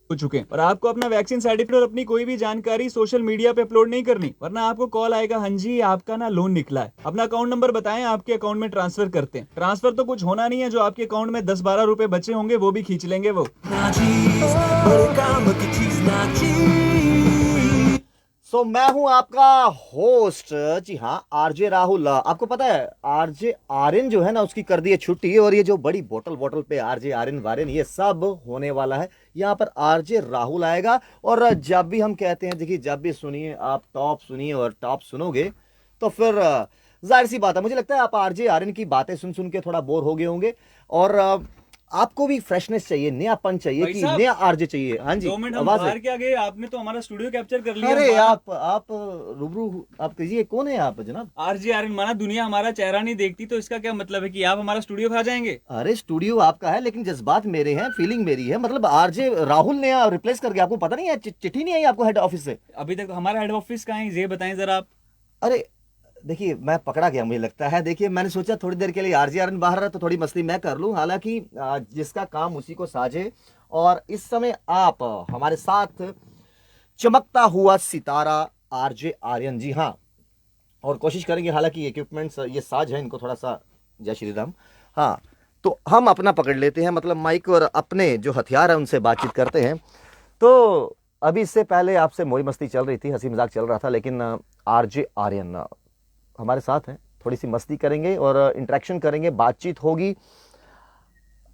हो चुके हैं। और आपको अपना वैक्सीन सर्टिफिकेट और अपनी कोई भी जानकारी सोशल मीडिया पे अपलोड नहीं करनी, वरना आपको कॉल आएगा, हाँ जी आपका ना लोन निकला है, अपना अकाउंट नंबर बताएं, आपके अकाउंट में ट्रांसफर करते हैं। ट्रांसफर तो कुछ होना नहीं है, जो आपके अकाउंट में 10-12 रुपए बचे होंगे वो भी खींच लेंगे वो। मैं हूं आपका होस्ट, जी हाँ, आरजे राहुल। आपको पता है आरजे आर्यन जो है ना, उसकी कर दी है छुट्टी, और ये जो बड़ी बोतल बोतल पे आरजे आर्यन वार्यन ये सब होने वाला है। यहाँ पर आरजे राहुल आएगा। और जब भी हम कहते हैं, देखिए जब भी सुनिए आप टॉप सुनिए और टॉप सुनोगे, तो फिर जाहिर सी बात है, मुझे लगता है आप आरजे आर्यन की बातें सुन सुन के थोड़ा बोर हो गए होंगे। और आपको भी फ्रेशनेस चाहिए, नयापन चाहिए, भाई कि साहब, नया आरजे चाहिए। हाँ जी, 2 मिनट हम आवाज है। बाहर क्या गए, आपने तो हमारा स्टूडियो कैप्चर कर लिया अरे माना। आप रूबरू आप कहिए, कौन है आप जनाब? आरजी आर्यन माना, दुनिया हमारा चेहरा नहीं देखती, तो इसका क्या मतलब है कि आप हमारा स्टूडियो खा जाएंगे? अरे स्टूडियो आपका है, लेकिन जज्बात मेरे हैं, फीलिंग मेरी है। मतलब आरजे राहुल ने रिप्लेस करके, आपको पता नहीं है? चिट्ठी नहीं आई आपको हेड ऑफिस से? अभी तक हमारा हेड ऑफिस कहाँ है, ये बताएं जरा आप। अरे देखिए, मैं पकड़ा गया मुझे लगता है। देखिए, मैंने सोचा थोड़ी देर के लिए आरजे आर्यन बाहर रहा तो थोड़ी मस्ती मैं कर लूं, हालांकि जिसका काम उसी को साझे। और इस समय आप हमारे साथ चमकता हुआ सितारा आरजे आर्यन, जी हाँ। और कोशिश करेंगे, हालांकि इक्विपमेंट्स ये साज है, इनको थोड़ा सा, जय श्री राम। हाँ, तो हम अपना पकड़ लेते हैं, मतलब माइक, और अपने जो हथियार है उनसे बातचीत करते हैं। तो अभी इससे पहले आपसे मौज मस्ती चल रही थी, हंसी मजाक चल रहा था, लेकिन आरजे आर्यन हमारे साथ हैं। थोड़ी सी मस्ती करेंगे और इंटरेक्शन करेंगे, बातचीत होगी।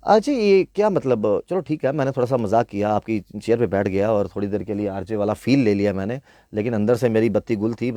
अच्छा, ये क्या मतलब? चलो ठीक है, मैंने थोड़ा सा मजाक किया, आपकी चेयर पे बैठ गया और थोड़ी देर के लिए आरजे वाला फील ले लिया मैंने। लेकिन अंदर से मेरी बत्ती गुल थी,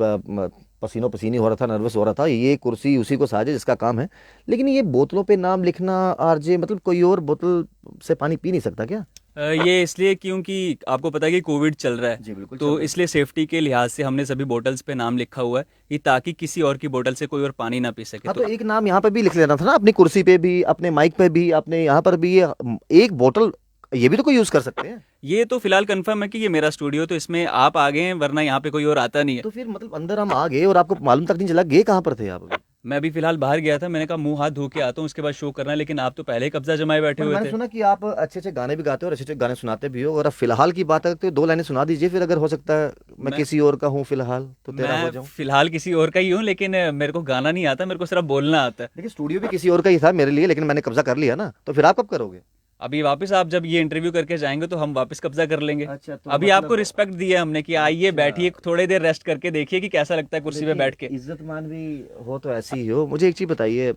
पसीनो पसीनी हो रहा था, नर्वस हो रहा था। ये कुर्सी उसी को साजे जिसका काम है। लेकिन ये बोतलों पे नाम लिखना, आरजे मतलब कोई और बोतल से पानी पी नहीं सकता क्या? ये इसलिए क्योंकि आपको पता है कि कोविड चल रहा है, जी बिल्कुल चल तो रहा है। इसलिए सेफ्टी के लिहाज से हमने सभी बोतल्स पे नाम लिखा हुआ है, कि ताकि किसी और की बोतल से कोई और पानी ना पी सके। हाँ, तो तो एक नाम यहाँ पे भी लिख लेना था ना, अपनी कुर्सी पे भी, अपने माइक पे भी, अपने यहाँ पर भी। ये एक बोतल, ये भी तो कोई यूज कर सकते हैं। ये तो फिलहाल कंफर्म है कि ये मेरा स्टूडियो, तो इसमें आप आ गए हैं, वरना यहाँ पे कोई और आता नहीं है। तो फिर मतलब अंदर हम आ गए और आपको मालूम तक नहीं चला, गए कहाँ पर थे आप अभी? मैं अभी फिलहाल बाहर गया था, मैंने कहा मुंह हाथ धो के आता हूँ, उसके बाद शो करना है, लेकिन आप तो पहले ही कब्जा जमाए बैठे पर हुए मैंने थे। सुना कि आप अच्छे अच्छे गाने भी गाते हो और अच्छे अच्छे गाने सुनाते भी हो। और अब फिलहाल की बात करते हो, दो लाइनें सुना दीजिए, फिर अगर हो सकता है मैं मैं किसी और का हूँ फिलहाल तो तेरा हो मैं जाऊं। फिलहाल किसी और का ही हूँ, लेकिन मेरे को गाना नहीं आता, मेरे को सिर्फ बोलना आता है। देखिए, स्टूडियो भी किसी और का ही था मेरे लिए, लेकिन मैंने कब्जा कर लिया ना, तो फिर आप कब करोगे? अभी वापस आप जब ये इंटरव्यू करके जाएंगे तो हम वापस कब्जा कर लेंगे। अच्छा, तो अभी आपको मतलब, रिस्पेक्ट दिया हमने कि आइए अच्छा, बैठिए, थोड़ी देर रेस्ट करके देखिए कि कैसा लगता है कुर्सी पे देखिए बैठ के। इज्जतमान भी हो तो ऐसी ही हो। मुझे एक चीज बताइए,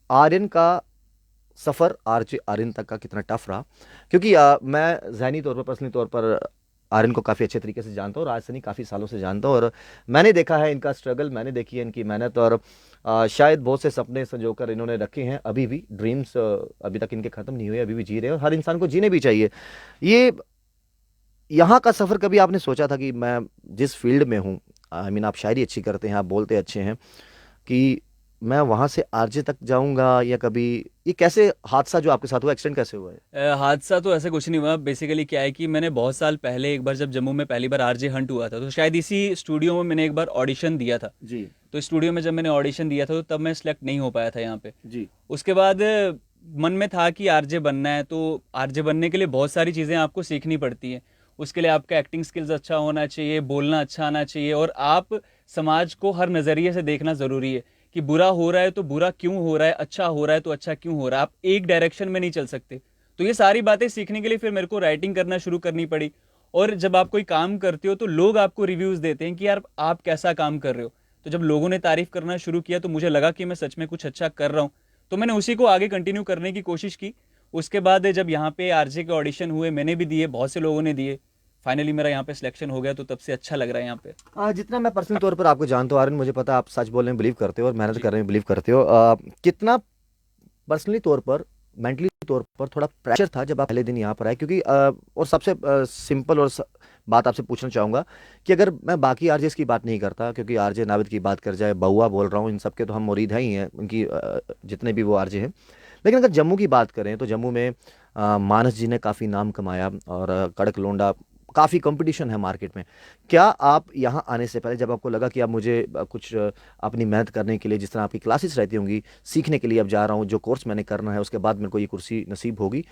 आर्यन का सफर आरजे आर्यन तक का कितना टफ रहा? क्योंकि मैं जहनी तौर पर, पर्सनली तौर पर आर्यन को काफ़ी अच्छे तरीके से जानता हूँ, और आज से नहीं काफ़ी सालों से जानता हूँ। और मैंने देखा है इनका स्ट्रगल, मैंने देखी है इनकी मेहनत। और शायद बहुत से सपने संजोकर इन्होंने रखे हैं, अभी भी ड्रीम्स अभी तक इनके ख़त्म नहीं हुए, अभी भी जी रहे हैं, और हर इंसान को जीने भी चाहिए। ये यहाँ का सफ़र कभी आपने सोचा था कि मैं जिस फील्ड में हूँ, आई मीन आप शायरी अच्छी करते हैं, आप बोलते अच्छे हैं, कि मैं वहां से आरजे तक जाऊंगा? या कभी ये कैसे हादसा जो आपके साथ हुआ, एक्सीडेंट कैसे हुआ है? हादसा तो ऐसे कुछ नहीं हुआ। बेसिकली क्या है कि मैंने बहुत साल पहले एक बार जब जम्मू में पहली बार आरजे हंट हुआ था, तो शायद इसी स्टूडियो में मैंने एक बार ऑडिशन दिया था। जी। तो स्टूडियो में जब मैंने ऑडिशन दिया था, तो तब मैं सिलेक्ट नहीं हो पाया था यहाँ पे। जी। उसके बाद मन में था कि आरजे बनना है, तो आरजे बनने के लिए बहुत सारी चीज़ें आपको सीखनी पड़ती हैं। उसके लिए आपका एक्टिंग स्किल्स अच्छा होना चाहिए, बोलना अच्छा आना चाहिए, और आप समाज को हर नज़रिए से देखना ज़रूरी है, कि बुरा हो रहा है तो बुरा क्यों हो रहा है, अच्छा हो रहा है तो अच्छा क्यों हो रहा है। आप एक डायरेक्शन में नहीं चल सकते। तो ये सारी बातें सीखने के लिए फिर मेरे को राइटिंग करना शुरू करनी पड़ी। और जब आप कोई काम करते हो तो लोग आपको रिव्यूज़ देते हैं कि यार आप कैसा काम कर रहे हो। तो जब लोगों ने तारीफ करना शुरू किया, तो मुझे लगा कि मैं सच में कुछ अच्छा कर रहा हूँ। तो मैंने उसी को आगे कंटिन्यू करने की कोशिश की। उसके बाद जब यहाँ पे आरजे के ऑडिशन हुए, मैंने भी दिए, बहुत से लोगों ने दिए, फाइनली मेरा यहाँ पे सिलेक्शन हो गया, तो तब से अच्छा लग रहा है यहाँ पे। जितना मैं पर्सनल तौर पर आपको जानता हूँ आर्यन, मुझे पता है आप सच बोलने में बिलीव करते हो और मेहनत जी। करने में बिलीव करते हो। कितना पर्सनली तौर पर, मेंटली तौर पर थोड़ा प्रेशर था जब आप पहले दिन यहाँ पर आए? क्योंकि और सबसे सिंपल और बात आपसे पूछना चाहूँगा कि अगर मैं बाकी आरजेस की बात नहीं करता, क्योंकि आरजे नाविद की बात कर जाए, बउआ बोल रहा हूँ, इन सब के तो हम मुरीद हैं ही हैं, उनकी जितने भी वो आरजे हैं। लेकिन अगर जम्मू की बात करें, तो जम्मू में मानस जी ने काफ़ी नाम कमाया, और कड़क लोंडा, काफ़ी कंपटीशन है मार्केट में। क्या आप यहाँ आने से पहले, जब आपको लगा कि अब मुझे कुछ अपनी मेहनत करने के लिए, जिस तरह आपकी क्लासेस रहती होंगी, सीखने के लिए अब जा रहा हूँ, जो कोर्स मैंने करना है उसके बाद मेरे को ये कुर्सी नसीब होगी,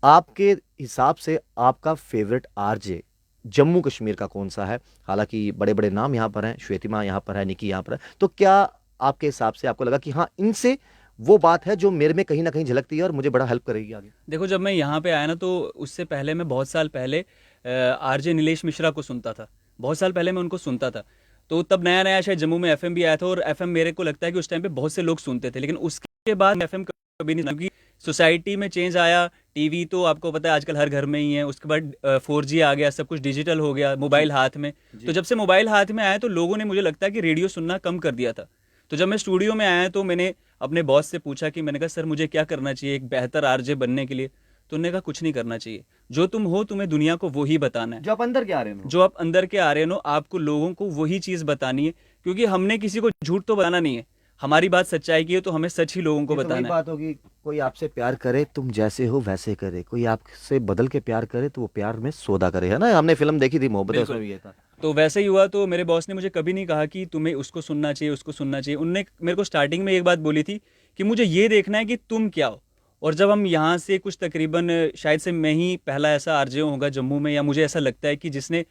आपके हिसाब से आपका फेवरेट आरजे जम्मू कश्मीर का कौन सा है? हालांकि बड़े बड़े नाम यहाँ पर हैं, श्वेतिमा यहाँ पर है, निकी यहाँ पर है, तो क्या आपके हिसाब से आपको लगा कि हाँ, इनसे वो बात है जो मेरे में कहीं ना कहीं झलकती है और मुझे बड़ा हेल्प करेगी आगे? देखो, जब मैं यहाँ पे आया ना, तो उससे पहले मैं बहुत साल पहले आरजे नीलेश मिश्रा को सुनता था। बहुत साल पहले मैं उनको सुनता था। तो तब नया नया शायद जम्मू में एफएम भी आया था, और एफएम मेरे को लगता है कि उस टाइम पे बहुत से लोग सुनते थे। लेकिन उसके बाद एफएम कभी नहीं सुना, क्योंकि सोसाइटी में चेंज आया। टीवी तो आपको पता है आजकल हर घर में ही है। उसके बाद 4G आ गया, सब कुछ डिजिटल हो गया, मोबाइल हाथ में। तो जी। जब से मोबाइल हाथ में आया तो लोगों ने, मुझे लगता है कि रेडियो सुनना कम कर दिया था। तो जब मैं स्टूडियो में आया तो मैंने अपने बॉस से पूछा कि, मैंने कहा सर मुझे क्या करना चाहिए एक बेहतर आरजे बनने के लिए। तो उन्होंने कहा कुछ नहीं करना चाहिए, जो तुम हो तुम्हें दुनिया को वही बताना है। जो आप अंदर के आ रहे हो। जो आप अंदर के आ रहे हो, आपको लोगों को वही चीज़ बतानी है। क्योंकि हमने किसी को झूठ तो बताना नहीं है, हमारी बात सच्चाई की है तो हमें सच ही लोगों को ये तो वही बताना है। बात होगी, कोई आपसे प्यार करे तुम जैसे हो वैसे करे, कोई आपसे बदल के प्यार करे तो वो प्यार में सौदा करे, है ना? हमने फिल्म देखी थी मोहब्बत, उसमें बिल्कुल। भी ये था। तो वैसे ही हुआ। तो मेरे बॉस ने मुझे कभी नहीं कहा कि तुम्हें उसको सुनना चाहिए, उसको सुनना चाहिए। उनने मेरे को स्टार्टिंग में एक बात बोली थी कि मुझे ये देखना है कि तुम क्या हो। और जब हम यहाँ से कुछ तकरीबन, शायद से मैं ही पहला ऐसा आरजे होगा जम्मू में, या मुझे ऐसा लगता है कि जिसने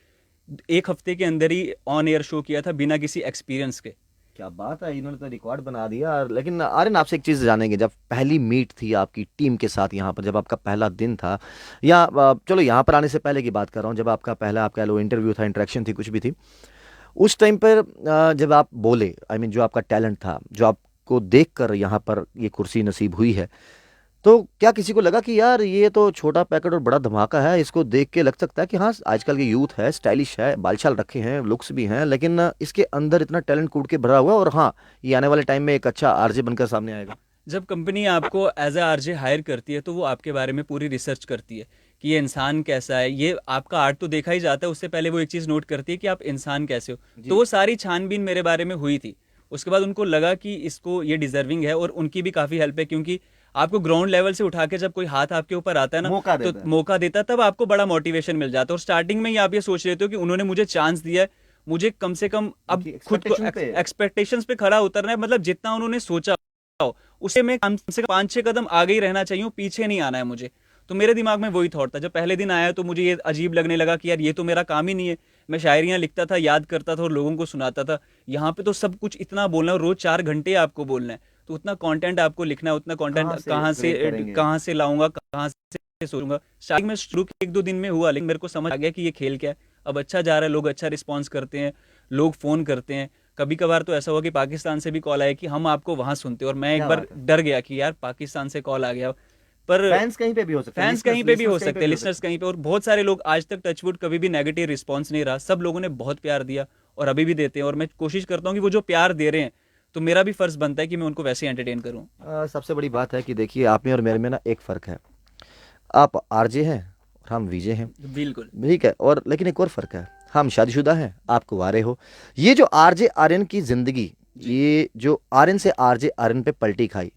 एक हफ्ते के अंदर ही ऑन एयर शो किया था बिना किसी एक्सपीरियंस के। क्या बात है, इन्होंने तो रिकॉर्ड बना दिया। लेकिन आर्यन, आपसे एक चीज जानेंगे, जब पहली मीट थी आपकी टीम के साथ यहाँ पर, जब आपका पहला दिन था, या चलो यहाँ पर आने से पहले की बात कर रहा हूँ, जब आपका पहला, आप कह लो, इंटरव्यू था, इंटरेक्शन थी, कुछ भी थी, उस टाइम पर जब आप बोले, आई मीन जो आपका टैलेंट था, जो आपको देख कर यहाँ पर ये कुर्सी नसीब हुई है, तो क्या किसी को लगा कि यार ये तो छोटा पैकेट और बड़ा धमाका है, इसको देख के लग सकता है कि हाँ, आजकल के यूथ है, स्टाइलिश है, बालछाल रखे हैं, लुक्स भी हैं, लेकिन इसके अंदर इतना टैलेंट कूट के भरा हुआ है, और हाँ, ये आने वाले टाइम में एक अच्छा आरजे बनकर सामने आएगा? जब कंपनी आपको एज ए आरजे हायर करती है तो वो आपके बारे में पूरी रिसर्च करती है कि ये इंसान कैसा है। ये आपका आर्ट तो देखा ही जाता है, उससे पहले वो एक चीज़ नोट करती है कि आप इंसान कैसे हो। तो जी। वो सारी छानबीन मेरे बारे में हुई थी। उसके बाद उनको लगा कि इसको ये डिजर्विंग है, और उनकी भी काफ़ी हेल्प है। क्योंकि आपको ग्राउंड लेवल से उठा के जब कोई हाथ आपके ऊपर आता है ना, मौका तो देता है। मौका देता है, तब आपको बड़ा मोटिवेशन मिल जाता है। और स्टार्टिंग में ही आप ये सोच लेते हो कि उन्होंने मुझे चांस दिया है, मुझे कम से कम अब उनकी खुद को एक्सपेक्टेशन पे। एक्सपेक्टेशंस पे खरा उतरना है। मतलब जितना उन्होंने सोचा हो, उससे मैं कम से कम 5-6 कदम आगे ही रहना चाहिए, पीछे नहीं आना है मुझे। तो मेरे दिमाग में वही थॉट था। जब पहले दिन आया तो मुझे ये अजीब लगने लगा कि यार ये तो मेरा काम ही नहीं है। मैं शायरियां लिखता था, याद करता था और लोगों को सुनाता था। यहाँ पे तो सब कुछ इतना बोलना है, रोज 4 घंटे आपको बोलना है। तो उतना कंटेंट आपको लिखना है, उतना कंटेंट कहाँ से क्रिएट करेंगे? कहाँ से लाऊंगा, कहाँ से सोचूंगा। स्टार्टिंग में शुरू के 1-2 दिन में हुआ, लेकिन मेरे को समझ आ गया कि ये खेल क्या है। अब अच्छा जा रहा है, लोग अच्छा रिस्पॉन्स करते हैं, लोग फोन करते हैं। कभी कभार तो ऐसा हुआ कि पाकिस्तान से भी कॉल आया कि हम आपको वहां सुनते हैं, और मैं एक क्या बार बात है। डर गया कि यार पाकिस्तान से कॉल आ गया। पर फैंस कहीं पे भी हो सकते हैं, फैंस कहीं पे भी हो लिसनर्स कहीं पे सकते हैं, भी हो लिसनर्स सकते कहीं पे। और बहुत सारे लोग, आज तक टचवुड कभी भी नेगेटिव रिस्पॉन्स नहीं रहा। सब लोगों ने बहुत प्यार दिया और अभी भी देते हैं। और मैं कोशिश करता हूँ कि वो जो प्यार दे रहे हैं, तो मेरा भी फर्ज बनता है कि मैं उनको वैसे एंटरटेन करूँ। हैं। सबसे बड़ी बात है कि देखिए, आप में और मेरे में ना एक फ़र्क है। आप आरजे हैं और हम वीजे हैं, बिल्कुल। ठीक है? और लेकिन एक और फ़र्क है, हम शादीशुदा हैं, आप कुंवारे हो। ये जो आरजे आर्यन की ज़िंदगी, जी। ये जो आर्यन से आरजे आर्यन पे पलटी खाई,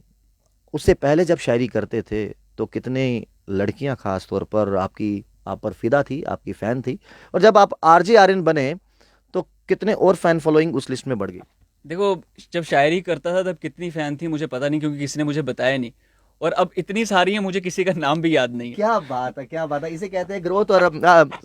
उससे पहले जब शायरी करते थे तो कितनी लड़कियां खास तौर पर आपकी, आप पर फिदा थी, आपकी फ़ैन थी, और जब आप आरजे आर्यन बने तो कितने और फ़ैन फॉलोइंग उस लिस्ट में बढ़ गई। देखो, जब शायरी करता था तब कितनी फैन थी मुझे पता नहीं, क्योंकि किसी ने मुझे बताया नहीं। और अब इतनी सारी है, मुझे किसी का नाम भी याद नहीं है। क्या बात है, क्या बात है, इसे कहते हैं ग्रोथ। और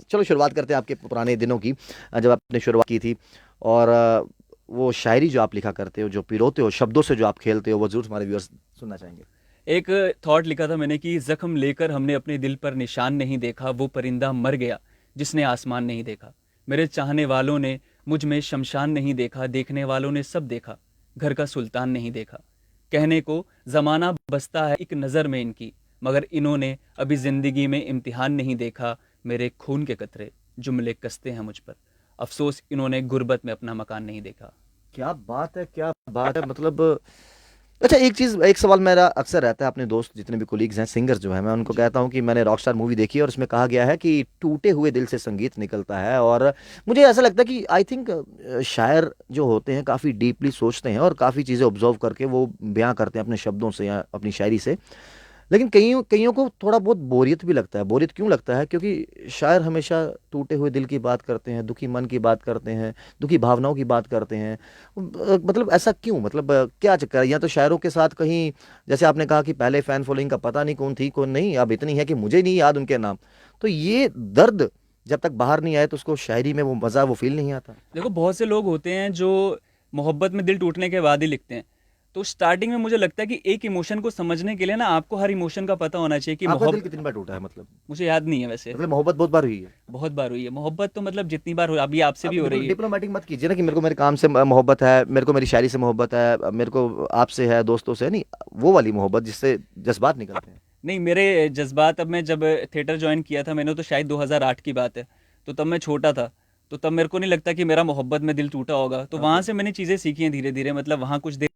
चलो शुरुआत करते हैं आपके पुराने दिनों की, जब आपने शुरुआत की थी, और वो शायरी जो आप लिखा करते हो, जो पिरोते हो शब्दों से, जो आप खेलते हो, वो जरूर हमारे व्यूअर्स सुनना चाहेंगे। एक थॉट लिखा था मैंने कि जख्म लेकर हमने अपने दिल पर निशान नहीं देखा, वो परिंदा मर गया जिसने आसमान नहीं देखा। मेरे चाहने वालों ने मुझ में शमशान नहीं देखा, देखने वालों ने सब देखा, घर का सुल्तान नहीं देखा। कहने को जमाना बसता है एक नज़र में इनकी, मगर इन्होंने अभी जिंदगी में इम्तिहान नहीं देखा। मेरे खून के कतरे जुमले कसते हैं मुझ पर, अफसोस इन्होंने गुर्बत में अपना मकान नहीं देखा। क्या बात है, क्या बात है, मतलब। अच्छा, एक चीज, एक सवाल मेरा अक्सर रहता है, अपने दोस्त जितने भी कोलीग्स हैं, सिंगर्स जो हैं, मैं उनको जी। कहता हूँ कि मैंने रॉकस्टार मूवी देखी है और उसमें कहा गया है कि टूटे हुए दिल से संगीत निकलता है। और मुझे ऐसा लगता है कि आई थिंक शायर जो होते हैं काफ़ी डीपली सोचते हैं और काफ़ी चीज़ें ऑब्जर्व करके वो बयां करते हैं अपने शब्दों से या अपनी शायरी से। लेकिन कईयों कईयों को थोड़ा बहुत बोरियत भी लगता है। बोरियत क्यों लगता है? क्योंकि शायर हमेशा टूटे हुए दिल की बात करते हैं, दुखी मन की बात करते हैं, दुखी भावनाओं की बात करते हैं। मतलब ऐसा क्यों? मतलब क्या चक्कर है? या तो शायरों के साथ कहीं, जैसे आपने कहा कि पहले फैन फॉलोइंग का पता नहीं कौन थी कौन नहीं, अब इतनी है कि मुझे नहीं याद उनके नाम। तो ये दर्द जब तक बाहर नहीं आए तो उसको शायरी में वो मज़ा, वो फील नहीं आता। देखो बहुत से लोग होते हैं जो मोहब्बत में दिल टूटने के बाद ही लिखते हैं। तो स्टार्टिंग में मुझे लगता है कि एक इमोशन को समझने के लिए ना आपको हर इमोशन का पता होना चाहिए कि आपका दिल मोहब्बत। कितनी बार टूटा है मतलब? मुझे याद नहीं है वैसे। मतलब मोहब्बत बहुत बार हुई है? बहुत बार हुई है मोहब्बत, तो मतलब जितनी बार हो, अभी आपसे भी आप हो रही है। डिप्लोमेटिक मत कीजिए ना कि मेरे को मेरे काम से मोहब्बत है, मेरे को मेरी शायरी से मोहब्बत है, मेरे को आपसे है, दोस्तों से नहीं। वो वाली मोहब्बत जिससे जज्बात निकलते हैं। नहीं, मेरे जज्बात, अब मैं जब थिएटर ज्वाइन किया था मैंने, तो शायद 2008 की बात है। तो तब मैं छोटा था। तो तब मेरे को नहीं लगता कि मेरा मोहब्बत में दिल टूटा होगा। तो वहां ओके। से मैंने चीज़ें सीखी हैं धीरे धीरे, मतलब वहां कुछ देर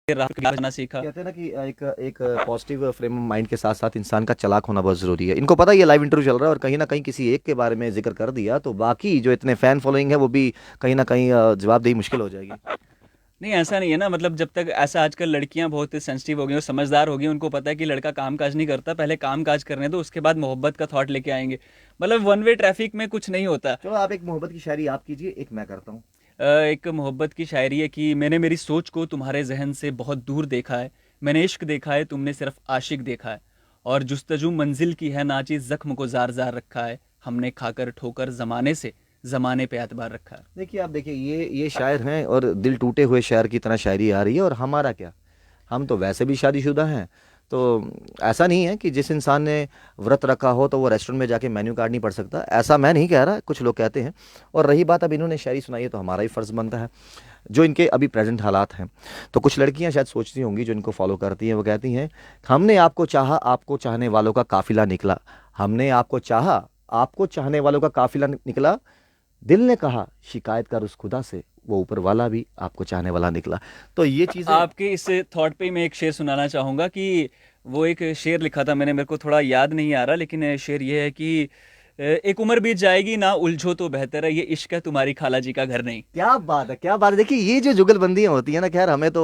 रहना सीखा। कहते हैं ना कि एक एक पॉजिटिव फ्रेम ऑफ माइंड के साथ साथ इंसान का चालाक होना बहुत जरूरी है। इनको पता है ये लाइव इंटरव्यू चल रहा है और कहीं ना कहीं किसी एक के बारे में जिक्र कर दिया तो बाकी जो इतने फैन फॉलोइंग है वो भी कहीं ना कहीं जवाबदेही मुश्किल हो जाएगी। नहीं, ऐसा नहीं है ना, मतलब जब तक ऐसा, आजकल लड़कियां बहुत सेंसिटिव हो गई और समझदार हो गई, उनको पता है कि लड़का काम काज नहीं करता, पहले काम काज करने दो, उसके बाद मोहब्बत का थॉट लेके आएंगे। मतलब वन वे ट्रैफिक में कुछ नहीं होता। चलो आप एक मोहब्बत की शायरी आप कीजिए, एक मैं करता हूँ। एक मोहब्बत की शायरी है कि मैंने मेरी सोच को तुम्हारे जहन से बहुत दूर देखा है, मैंने इश्क देखा है, तुमने सिर्फ आशिक देखा है, और जुस्तजू मंजिल की है नाची, जख्म को जार जार रखा है, हमने खाकर ठोकर जमाने से जमाने पे एतबार रखा है। देखिए आप देखिए, ये शायर हैं और दिल टूटे हुए शायर की तरह शायरी आ रही है। और हमारा क्या, हम तो वैसे भी शादीशुदा हैं। तो ऐसा नहीं है कि जिस इंसान ने व्रत रखा हो तो वो रेस्टोरेंट में जाके मेन्यू कार्ड नहीं पढ़ सकता, ऐसा मैं नहीं कह रहा, कुछ लोग कहते हैं। और रही बात, अब इन्होंने शायरी सुनाई है तो हमारा ही फ़र्ज़ बनता है जो इनके अभी प्रेजेंट हालात हैं। तो कुछ लड़कियां शायद सोचती होंगी जो इनको फॉलो करती हैं, वो कहती हैं, हमने आपको चाहा, आपको चाहने वालों का काफिला निकला। हमने आपको चाहा, आपको चाहने वालों का काफिला निकला। दिल ने कहा शिकायत कर उस खुदा से, वो ऊपर वाला भी आपको चाहने वाला निकला। तो ये चीज़ें। आपके इस थॉट पे मैं एक शेर सुनाना चाहूँगा कि वो एक शेर लिखा था मैंने, मेरे को थोड़ा याद नहीं आ रहा, लेकिन शेर ये है कि एक उम्र बीत जाएगी ना उलझो तो बेहतर है, ये इश्क है तुम्हारी खाला जी का घर नहीं। क्या बात है, क्या बात है। देखिए ये जो जुगलबंदियां होती है ना, खैर हमें तो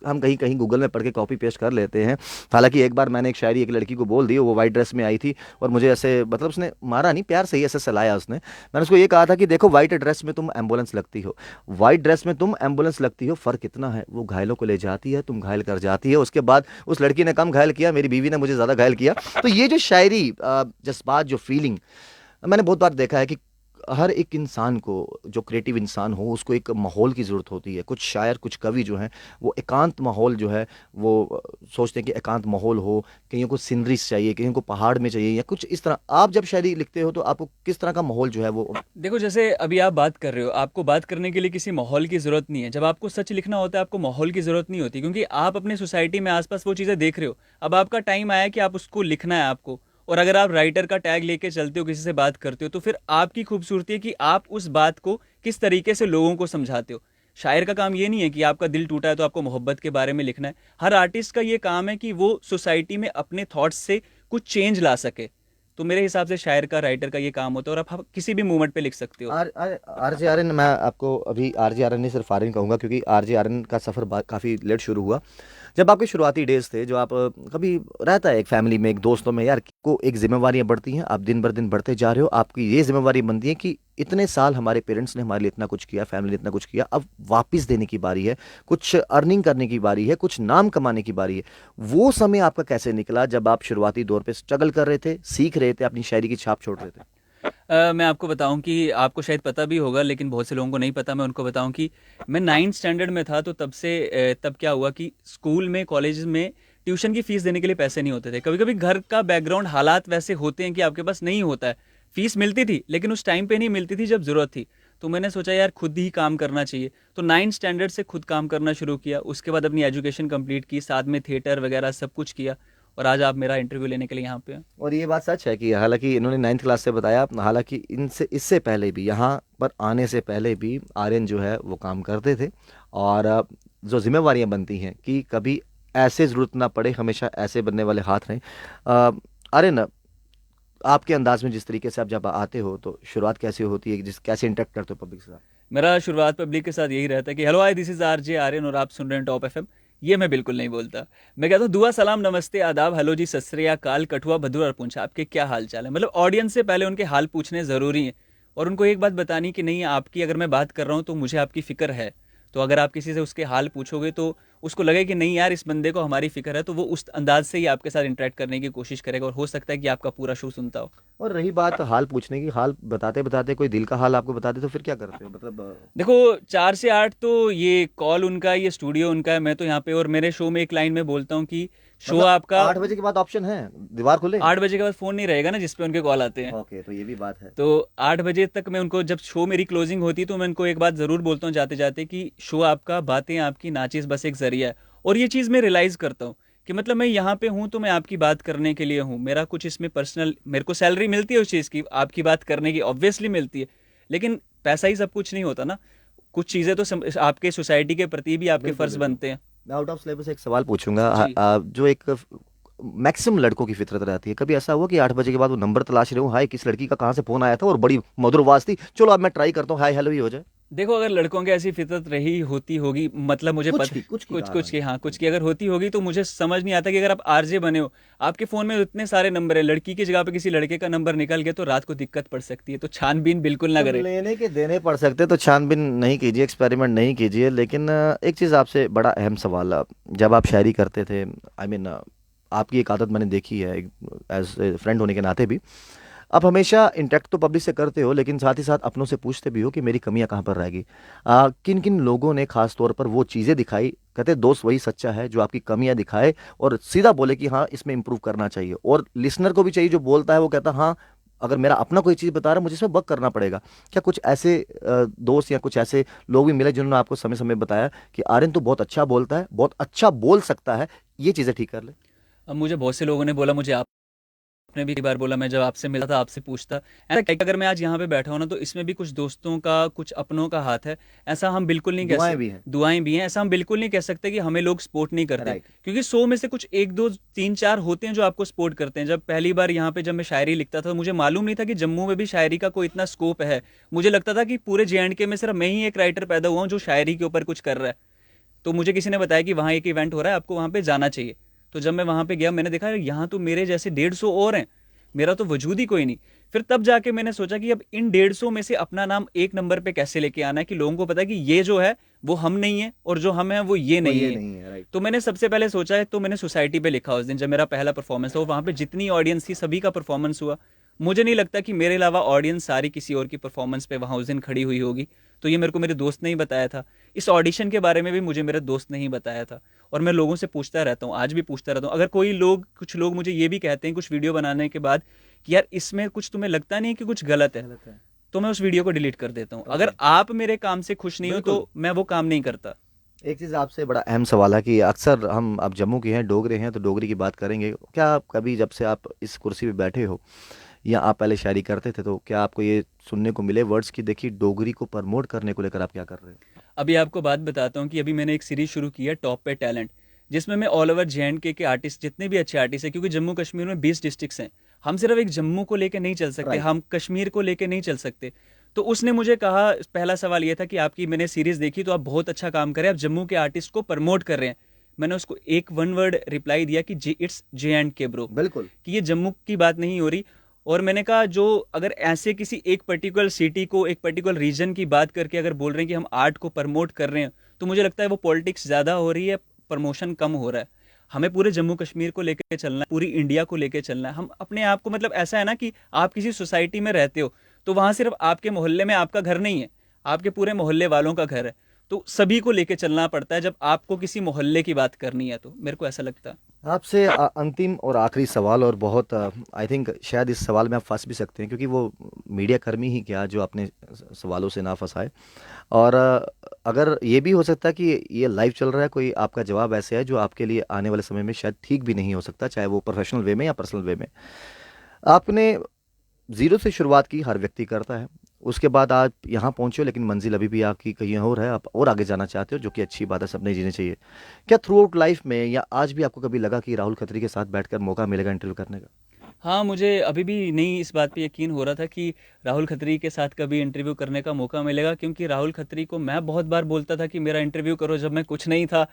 हम कहीं कहीं गूगल में पढ़ के कॉपी पेस्ट कर लेते हैं। हालांकि एक बार मैंने एक शायरी एक लड़की को बोल दी, वो वाइट ड्रेस में आई थी और मुझे ऐसे, मतलब उसने मारा नहीं, प्यार से ही ऐसे सहलाया उसने। मैंने उसको ये कहा था कि देखो वाइट ड्रेस में तुम एम्बुलेंस लगती हो, वाइट ड्रेस में तुम एम्बुलेंस लगती हो, फर्क इतना है, वो घायलों को ले जाती है, तुम घायल कर जाती है। उसके बाद उस लड़की ने कम घायल किया, मेरी बीवी ने मुझे ज़्यादा घायल किया। तो ये जो शायरी, जज्बात, जो फीलिंग, मैंने बहुत बार देखा है कि हर एक इंसान को, जो क्रिएटिव इंसान हो, उसको एक माहौल की ज़रूरत होती है। कुछ शायर, कुछ कवि जो हैं वो एकांत माहौल जो है वो सोचते हैं कि एकांत माहौल हो। कईयों को सीनरीज चाहिए, कईयों को पहाड़ में चाहिए, या कुछ इस तरह। आप जब शायरी लिखते हो तो आपको किस तरह का माहौल जो है वो? देखो जैसे अभी आप बात कर रहे हो, आपको बात करने के लिए किसी माहौल की ज़रूरत नहीं है। जब आपको सच लिखना होता है आपको माहौल की ज़रूरत नहीं होती, क्योंकि आप अपने सोसाइटी में आसपास वो चीज़ें देख रहे हो। अब आपका टाइम आया कि आप उसको लिखना है आपको। और अगर आप राइटर का टैग लेके चलते हो, किसी से बात करते हो, तो फिर आपकी खूबसूरती है कि आप उस बात को किस तरीके से लोगों को समझाते हो। शायर का काम ये नहीं है कि आपका दिल टूटा है तो आपको मोहब्बत के बारे में लिखना है। हर आर्टिस्ट का ये काम है कि वो सोसाइटी में अपने थॉट्स से कुछ चेंज ला सके। तो मेरे हिसाब से शायर का, राइटर का ये काम होता है, और आप किसी भी मूवमेंट पे लिख सकते हो। आरजे आर्यन, मैं आपको अभी आरजे आर्यन नहीं सिर्फ आर्यन कहूँगा, क्योंकि आरजे आर्यन का सफ़र काफ़ी लेट शुरू हुआ। जब आपके शुरुआती डेज थे, जो आप कभी रहता है एक फैमिली में, एक दोस्तों में, यार को एक जिम्मेवारियां बढ़ती हैं, आप दिन भर दिन बढ़ते जा रहे हो, आपकी ये जिम्मेवारी बनती है कि इतने साल हमारे पेरेंट्स ने हमारे लिए इतना कुछ किया, फैमिली ने इतना कुछ किया, अब वापस देने की बारी है, कुछ अर्निंग करने की बारी है, कुछ नाम कमाने की बारी है। वो समय आपका कैसे निकला जब आप शुरुआती दौर पे स्ट्रगल कर रहे थे, सीख रहे थे, अपनी शायरी की छाप छोड़ रहे थे? मैं आपको बताऊं कि आपको शायद पता भी होगा, लेकिन बहुत से लोगों को नहीं पता। मैं उनको बताऊं कि मैं 9th स्टैंडर्ड में था, तो तब से तब क्या हुआ कि स्कूल में, कॉलेज में ट्यूशन की फीस देने के लिए पैसे नहीं होते थे। कभी कभी घर का बैकग्राउंड, हालात वैसे होते हैं कि आपके पास नहीं होता है। फीस मिलती थी लेकिन उस टाइम पे नहीं मिलती थी जब ज़रूरत थी। तो मैंने सोचा यार खुद ही काम करना चाहिए, तो 9th स्टैंडर्ड से खुद काम करना शुरू किया। उसके बाद अपनी एजुकेशन कंप्लीट की, साथ में थिएटर वगैरह सब कुछ किया, और आज आप मेरा इंटरव्यू लेने के लिए यहाँ पे हैं। और ये बात सच है कि हालांकि इन्होंने 9th क्लास से बताया, हालांकि इनसे इससे पहले भी, यहाँ पर आने से पहले भी आर्यन जो है वो काम करते थे। और जो जिम्मेवारियां बनती हैं कि कभी ऐसे ज़रूरत ना पड़े, हमेशा ऐसे बनने वाले हाथ रहें। आर्यन, आपके अंदाज में जिस तरीके से आप जब आते हो तो शुरुआत कैसे होती है, जिस कैसे इंटरेक्ट करते हो पब्लिक के साथ? मेरा शुरुआत पब्लिक के साथ यही रहता है कि hello hi, this is RJ Aryan और आप सुन रहे हैं टॉप एफएम। ये मैं बिल्कुल नहीं बोलता। मैं कहता हूँ दुआ सलाम नमस्ते आदाब हेलो जी सत श्री अकाल कठुआ भद्र और पूंछ आपके क्या हाल चाल है। मतलब ऑडियंस से पहले उनके हाल पूछने ज़रूरी है और उनको एक बात बतानी कि नहीं आपकी अगर मैं बात कर रहा हूँ तो मुझे आपकी फ़िक्र है। तो अगर आप किसी से उसके हाल पूछोगे तो उसको लगे कि नहीं यार इस बंदे को हमारी फ़िक्र है, तो वो उस अंदाज से ही आपके साथ इंटरेक्ट करने की कोशिश करेगा और हो सकता है कि आपका पूरा शो सुनता हो। और रही बात हाल पूछने की, हाल बताते बताते कोई दिल का हाल आपको बता दे तो फिर क्या करते हो, मतलब देखो 4 से 8 तो ये कॉल उनका है, ये स्टूडियो उनका है, मैं तो यहाँ पे और मेरे शो में एक लाइन में बोलता हूँ कि शो मतलब आपका 8 बजे के बाद ऑप्शन है दीवार खुले? 8 बजे के बाद फ़ोन नहीं रहेगा ना जिस पे उनके कॉल आते हैं। ओके, तो ये भी बात है। तो 8 बजे तक मैं उनको, जब शो मेरी क्लोजिंग होती है तो मैं उनको एक बात ज़रूर बोलता हूँ जाते जाते कि शो आपका, बातें आपकी, नाचिस बस एक जरिया है। और ये चीज़ मैं रियलाइज़ करता हूँ कि मतलब मैं यहाँ पे हूँ तो मैं आपकी बात करने के लिए हूँ, मेरा कुछ इसमें पर्सनल, मेरे को सैलरी मिलती है उस चीज़ की, आपकी बात करने की ऑब्वियसली मिलती है, लेकिन पैसा ही सब कुछ नहीं होता ना। कुछ चीज़ें तो आपके सोसाइटी के प्रति भी आपके बिल्कुल फ़र्ज़ बिल्कुल। बनते हैं। मैं आउट ऑफ सिलेबस एक सवाल पूछूंगा, जी। जो एक मैक्सिमम लड़कों की फितरत रहती है, कभी ऐसा हुआ कि 8 बजे के बाद वो नंबर तलाश रहे हो, हाय किस लड़की का कहाँ से फोन आया था और बड़ी मधुर आवाज थी, चलो अब मैं ट्राई करता हूँ, हाय हेलो ही हो जाए? देखो अगर लड़कों की ऐसी फितरत रही होती होगी, मतलब मुझे कुछ पता, की कुछ की कुछ कहा रहा कुछ हूँ। की, हाँ कुछ की अगर होती होगी तो मुझे समझ नहीं आता कि अगर आप आरजे बने हो, आपके फ़ोन में इतने सारे नंबर है, लड़की की जगह पे किसी लड़के का नंबर निकल गया तो रात को दिक्कत पड़ सकती है, तो छानबीन बिल्कुल ना जब करें। लेने के देने पड़ सकते तो छानबीन नहीं कीजिए, एक्सपेरिमेंट नहीं कीजिए। लेकिन एक चीज़ आपसे बड़ा अहम सवाल, जब आप शायरी करते थे, आई मीन आपकी एक आदत मैंने देखी है एज ए फ्रेंड होने के नाते भी, आप हमेशा इंटरेक्ट तो पब्लिक से करते हो लेकिन साथ ही साथ अपनों से पूछते भी हो कि मेरी कमियां कहाँ पर रहेगी। किन किन लोगों ने खास तौर पर वो चीज़ें दिखाई, कहते हैं, दोस्त वही सच्चा है जो आपकी कमियां दिखाए और सीधा बोले कि हाँ इसमें इंप्रूव करना चाहिए, और लिसनर को भी चाहिए जो बोलता है वो कहता है हाँ अगर मेरा अपना कोई चीज़ बता रहा है मुझे इसमें वर्क करना पड़ेगा। क्या कुछ ऐसे दोस्त या कुछ ऐसे लोग भी मिले जिन्होंने आपको समय समय बताया कि आर्यन तो बहुत अच्छा बोलता है, बहुत अच्छा बोल सकता है, ये चीज़ें ठीक कर ले? अब मुझे बहुत से लोगों ने बोला, मुझे आपने भी कई बार बोला, मैं जब आपसे मिला था आपसे पूछता, ऐसा क्या कि अगर मैं आज यहाँ पे बैठा हूँ ना तो इसमें भी कुछ दोस्तों का, कुछ अपनों का हाथ है। ऐसा हम बिल्कुल नहीं कह दुआएं सकते, भी हैं। दुआएं भी हैं, ऐसा हम बिल्कुल नहीं कह सकते कि हमें लोग सपोर्ट नहीं करते, राइट। क्योंकि 100 में से कुछ 1 2 3 4 होते हैं जो आपको सपोर्ट करते हैं। जब पहली बार यहाँ पे जब मैं शायरी लिखता था, मुझे मालूम नहीं था कि जम्मू में भी शायरी का कोई इतना स्कोप है। मुझे लगता था कि पूरे JNK में सिर्फ मैं ही एक राइटर पैदा हुआ हूँ जो शायरी के ऊपर कुछ कर रहा है। तो मुझे किसी ने बताया कि वहाँ एक इवेंट हो रहा है, आपको वहाँ पे जाना चाहिए। तो जब मैं वहाँ पे गया मैंने देखा यहाँ तो मेरे जैसे 150 और हैं, मेरा तो वजूद ही कोई नहीं। फिर तब जाके मैंने सोचा कि अब इन 150 में से अपना नाम एक नंबर पे कैसे लेके आना है कि लोगों को पता है कि ये जो है वो हम नहीं है और जो हम हैं वो ये वो नहीं ये है। नहीं है, राइट। तो मैंने सबसे पहले सोचा है, तो मैंने सोसाइटी पे लिखा उस दिन जब मेरा पहला परफॉर्मेंस था, और वहाँ पे जितनी ऑडियंस थी सभी का परफॉर्मेंस हुआ। मुझे नहीं लगता कि मेरे अलावा ऑडियंस सारी किसी और की परफॉर्मेंस पे वहाँ उस दिन खड़ी हुई होगी। तो ये मेरे को मेरे दोस्त ने ही बताया था। इस ऑडिशन के बारे में भी मुझे मेरे दोस्त ने ही बताया था। और मैं लोगों से पूछता रहता हूँ, आज भी पूछता रहता हूँ। अगर कोई लोग, कुछ लोग मुझे ये भी कहते हैं कुछ वीडियो बनाने के बाद कि यार इसमें कुछ तुम्हें लगता नहीं कि कुछ गलत है, गलत है। तो मैं उस वीडियो को डिलीट कर देता हूँ। ओके। अगर आप मेरे काम से खुश नहीं हो बिल्कुल। तो मैं वो काम नहीं करता। एक चीज़ आपसे बड़ा अहम सवाल है कि अक्सर हम, आप जम्मू के हैं, डोगरे हैं, तो डोगरी की बात करेंगे, क्या आप कभी जब से आप इस कुर्सी पे बैठे हो या आप पहले शायरी करते थे तो क्या आपको ये सुनने को मिले वर्ड्स की, देखिए डोगरी को प्रमोट करने को लेकर आप क्या कर रहे हो? अभी आपको बात बताता हूँ कि अभी मैंने एक सीरीज शुरू की है टॉप पे टैलेंट, जिसमें मैं ऑल ओवर JNK के आर्टिस्ट, जितने भी अच्छे आर्टिस्ट हैं, क्योंकि जम्मू कश्मीर में 20 डिस्ट्रिक्ट्स हैं, हम सिर्फ एक जम्मू को लेकर नहीं चल सकते, राइट। हम कश्मीर को लेकर नहीं चल सकते। तो उसने मुझे कहा, पहला सवाल ये था कि आपकी मैंने सीरीज देखी तो आप बहुत अच्छा काम कर रहे हैं, आप जम्मू के आर्टिस्ट को प्रमोट कर रहे हैं। मैंने उसको एक वन वर्ड रिप्लाई दिया कि इट्स JNK ब्रो, बिल्कुल। कि ये जम्मू की बात नहीं हो रही। और मैंने कहा जो अगर ऐसे किसी एक पर्टिकुलर सिटी को, एक पर्टिकुलर रीजन की बात करके अगर बोल रहे हैं कि हम आर्ट को प्रमोट कर रहे हैं, तो मुझे लगता है वो पॉलिटिक्स ज़्यादा हो रही है, प्रमोशन कम हो रहा है। हमें पूरे जम्मू कश्मीर को लेकर चलना है, पूरी इंडिया को लेकर चलना है। हम अपने आप को, मतलब ऐसा है ना कि आप किसी सोसाइटी में रहते हो तो वहाँ सिर्फ आपके मोहल्ले में आपका घर नहीं है, आपके पूरे मोहल्ले वालों का घर है। तो सभी को लेकर चलना पड़ता है जब आपको किसी मोहल्ले की बात करनी है, तो मेरे को ऐसा लगता है। आपसे अंतिम और आखिरी सवाल, और बहुत आई थिंक शायद इस सवाल में आप फंस भी सकते हैं क्योंकि वो मीडिया कर्मी ही क्या जो अपने सवालों से ना फंसाए, और अगर ये भी हो सकता है कि ये लाइव चल रहा है, कोई आपका जवाब ऐसे है जो आपके लिए आने वाले समय में शायद ठीक भी नहीं हो सकता, चाहे वो प्रोफेशनल वे में या पर्सनल वे में। आपने जीरो से शुरुआत की, हर व्यक्ति करता है, उसके बाद आप यहाँ पहुँचे हो लेकिन मंजिल अभी भी आपकी कहीं और है, आप और आगे जाना चाहते हो, जो कि अच्छी बात है, सबने जीने चाहिए। क्या थ्रू आउट लाइफ में या आज भी आपको कभी लगा कि राहुल खत्री के साथ बैठकर मौका मिलेगा इंटरव्यू करने का? हाँ, मुझे अभी भी नहीं इस बात पे यकीन हो रहा था कि राहुल खत्री के साथ कभी इंटरव्यू करने का मौका मिलेगा, क्योंकि राहुल खत्री को मैं बहुत बार बोलता था कि मेरा इंटरव्यू करो जब मैं कुछ नहीं था।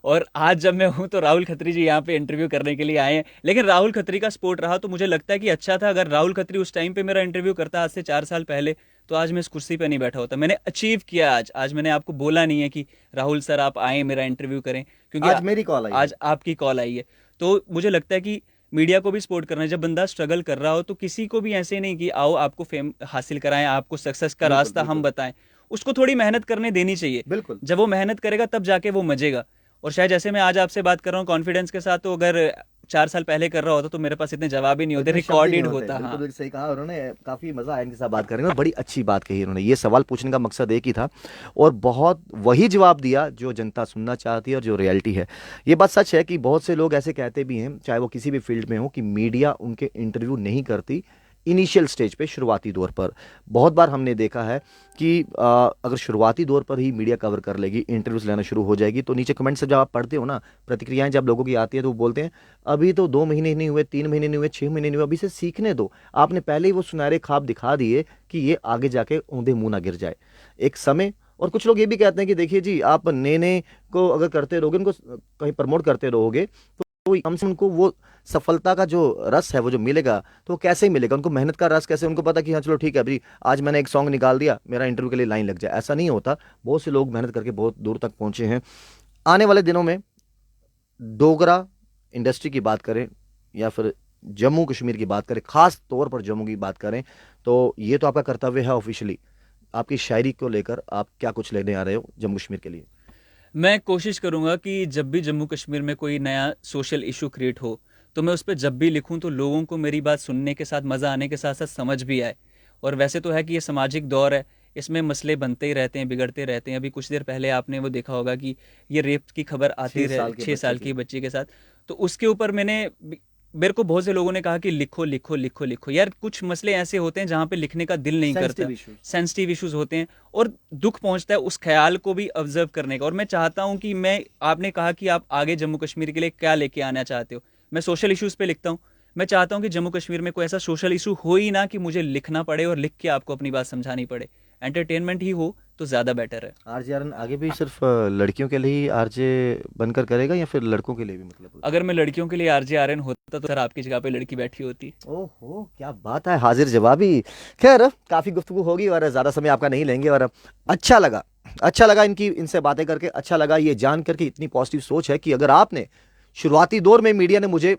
और आज जब मैं हूं तो राहुल खत्री जी यहाँ पे इंटरव्यू करने के लिए आए हैं। लेकिन राहुल खत्री का सपोर्ट रहा तो मुझे लगता है कि अच्छा था। अगर राहुल खत्री उस टाइम पे मेरा इंटरव्यू करता आज से 4 साल पहले, तो आज मैं इस कुर्सी पे नहीं बैठा होता। मैंने अचीव किया। आज मैंने आपको बोला नहीं है कि राहुल सर आप आए मेरा इंटरव्यू करें, क्योंकि आज मेरी कॉल आई है। आज आपकी कॉल आई है। तो मुझे लगता है कि मीडिया को भी सपोर्ट करना है। जब बंदा स्ट्रगल कर रहा हो तो किसी को भी ऐसे नहीं कि आओ आपको फेम हासिल कराएं, आपको सक्सेस का बिल्कुल रास्ता हम बिल्कुल बताएं। उसको थोड़ी मेहनत करने देनी चाहिए। बिल्कुल। जब वो मेहनत करेगा तब जाके वो मजेगा। और शायद जैसे मैं आज आपसे बात कर रहा हूँ कॉन्फिडेंस के साथ, तो अगर 4 साल पहले कर रहा होता तो मेरे पास इतने जवाब ही नहीं होते, इतने शब्द ही नहीं रिकॉर्डेड होते। होता। बिल्कुल हाँ, बिल्कुल सही कहा उन्होंने। काफी मजा आया इनके साथ बात करने में और बड़ी अच्छी बात कही उन्होंने। ये सवाल पूछने का मकसद एक ही था और बहुत वही जवाब दिया जो जनता सुनना चाहती है और जो रियलिटी है। ये बात सच है कि बहुत से लोग ऐसे कहते भी हैं, चाहे वो किसी भी फील्ड में हो, कि मीडिया उनके इंटरव्यू नहीं करती इनिशियल स्टेज पे, शुरुआती दौर पर। बहुत बार हमने देखा है कि अगर शुरुआती दौर पर ही मीडिया कवर कर लेगी, इंटरव्यूज लेना शुरू हो जाएगी, तो नीचे कमेंट से जब आप पढ़ते हो ना, प्रतिक्रियाएं जब लोगों की आती है, तो वो बोलते हैं अभी तो 2 महीने नहीं हुए, 3 महीने नहीं हुए, 6 महीने नहीं हुए, अभी से सीखने दो। आपने पहले ही वो सुनहरे ख्वाब दिखा दिए कि ये आगे जाके औंधे मुंह ना गिर जाए एक समय। और कुछ लोग ये भी कहते हैं कि देखिए जी, आप नए नए को अगर करते रहोगे, उनको कहीं प्रमोट करते रहोगे, तो कम से उनको वो सफलता का जो रस है वो जो मिलेगा, तो वो कैसे ही मिलेगा उनको, मेहनत का रस कैसे, उनको पता कि हाँ चलो ठीक है अभी आज मैंने एक सॉन्ग निकाल दिया, मेरा इंटरव्यू के लिए लाइन लग जाए, ऐसा नहीं होता। बहुत से लोग मेहनत करके बहुत दूर तक पहुंचे हैं। आने वाले दिनों में डोगरा इंडस्ट्री की बात करें या फिर जम्मू कश्मीर की बात करें, खास तौर पर जम्मू की बात करें, तो ये तो आपका कर्तव्य है ऑफिशियली, आपकी शायरी को लेकर आप क्या कुछ लेने आ रहे हो जम्मू कश्मीर के लिए? मैं कोशिश करूंगा कि जब भी जम्मू कश्मीर में कोई नया सोशल इशू क्रिएट हो, तो मैं उस पर जब भी लिखूं तो लोगों को मेरी बात सुनने के साथ मज़ा आने के साथ साथ समझ भी आए। और वैसे तो है कि ये सामाजिक दौर है, इसमें मसले बनते ही रहते हैं, बिगड़ते रहते हैं। अभी कुछ देर पहले आपने वो देखा होगा कि ये रेप की खबर आती 6 साल रहे के 6 साल बच्चे की की। बच्ची के साथ। तो उसके ऊपर मेरे को बहुत से लोगों ने कहा कि लिखो लिखो लिखो लिखो। यार कुछ मसले ऐसे होते हैं जहाँ पे लिखने का दिल नहीं करता, सेंसिटिव इश्यूज। सेंसिटिव इश्यूज होते हैं और दुख पहुंचता है उस ख्याल को भी ऑब्जर्व करने का। और मैं चाहता हूं कि मैं, आपने कहा कि आप आगे जम्मू कश्मीर के लिए क्या लेके आना चाहते हो, मैं सोशल इश्यूज पे लिखता हूं। मैं चाहता हूं कि जम्मू कश्मीर में कोई ऐसा सोशल इशू हो ही ना कि मुझे लिखना पड़े और लिख के आपको अपनी बात समझानी पड़े। एंटरटेनमेंट ही हो तो ज़्यादा बेटर है। आरजे आरन आगे भी सिर्फ लड़कियों के लिए ही आरजे बनकर करेगा या फिर लड़कों के लिए भी, मतलब? अगर मैं लड़कियों के लिए आरजे आर्यन होता तो सर आपकी जगह पे लड़की बैठी होती। ओहो क्या बात है, हाजिर जवाबी। खैर काफी गुफ्तगू होगी और ज्यादा समय आपका नहीं लेंगे। और अच्छा लगा, अच्छा लगा इनकी इनसे बातें करके, अच्छा लगा ये जान करके इतनी पॉजिटिव सोच है कि अगर आपने शुरुआती दौर में मीडिया ने मुझे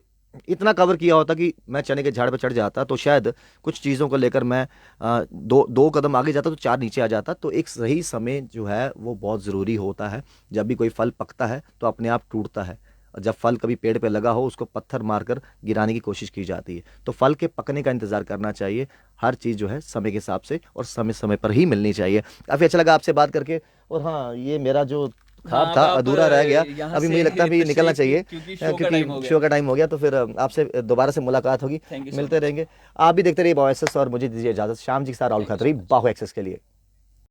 इतना कवर किया होता कि मैं चने के झाड़ पर चढ़ जाता, तो शायद कुछ चीज़ों को लेकर मैं दो दो कदम आगे जाता तो 4 नीचे आ जाता। तो एक सही समय जो है वो बहुत ज़रूरी होता है। जब भी कोई फल पकता है तो अपने आप टूटता है, और जब फल कभी पेड़ पे लगा हो उसको पत्थर मारकर गिराने की कोशिश की जाती है। तो फल के पकने का इंतजार करना चाहिए। हर चीज़ जो है समय के हिसाब से और समय समय पर ही मिलनी चाहिए। काफ़ी अच्छा लगा आपसे बात करके। और हाँ, ये मेरा जो ख्वाब हाँ, अब था आप अधूरा रह गया, यहाँ अभी से मुझे लगता है अभी निकलना तशरीफ चाहिए, क्योंकि शो का क्योंकि टाइम हो शो गया। का टाइम हो गया। तो फिर आपसे दोबारा से मुलाकात होगी, थैंक यू सो मिलते मच। रहेंगे। आप भी देखते रहिए बाहो एक्सेस और मुझे दीजिए इजाज़त। शाम जी के साथ Rahul thank you so Khatri, much. बाहो एक्सेस के लिए।